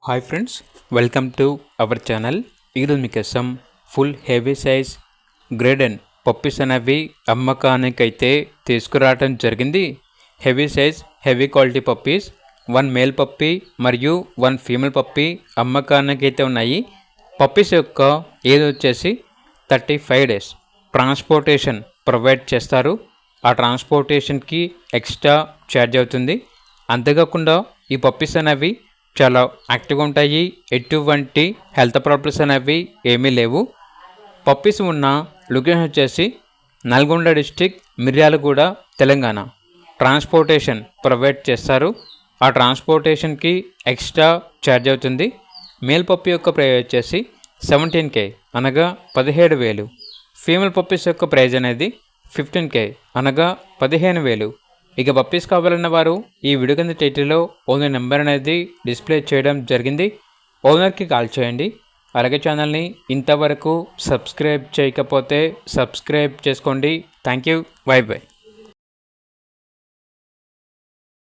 Hi friends, welcome to our channel. ఈరోజు మీకోసం full heavy size grade and puppies అనేవి అమ్మకానికైతే తీసుకురావడం జరిగింది. Heavy size heavy quality puppies, 1 male puppy మరియు 1 female puppy అమ్మకానికైతే ఉన్నాయి. పప్పీస్ యొక్క ఏజ్ వచ్చేసి 35 days. ట్రాన్స్పోర్టేషన్ ప్రొవైడ్ చేస్తారు. ఆ ట్రాన్స్పోర్టేషన్కి ఎక్స్ట్రా ఛార్జ్ అవుతుంది. అంతేకాకుండా ఈ పప్పీస్ అనేవి చాలా యాక్టివ్గా ఉంటాయి. ఎటువంటి హెల్త్ ప్రాబ్లమ్స్ అనేవి ఏమీ లేవు. పప్పీస్ ఉన్న లొకేషన్ వచ్చేసి Nalgonda district, Miryalaguda, Telangana. Transportation provide చేస్తారు. ఆ ట్రాన్స్పోర్టేషన్కి ఎక్స్ట్రా ఛార్జ్ అవుతుంది. మేల్ పప్పీ యొక్క ప్రైస్ వచ్చేసి 17K అనగా 17,000. ఫీమేల్ పప్పీస్ యొక్క ప్రైజ్ అనేది 15K అనగా 15,000. ఇక పప్పీస్ కావాలన్న వారు ఈ వీడియో కింద టైటిల్లో ఓనర్ నెంబర్ అనేది డిస్ప్లే చేయడం జరిగింది. ఓనర్కి కాల్ చేయండి. అలాగే ఛానల్ని ఇంతవరకు సబ్స్క్రైబ్ చేయకపోతే సబ్స్క్రైబ్ చేసుకోండి. Thank you. By by.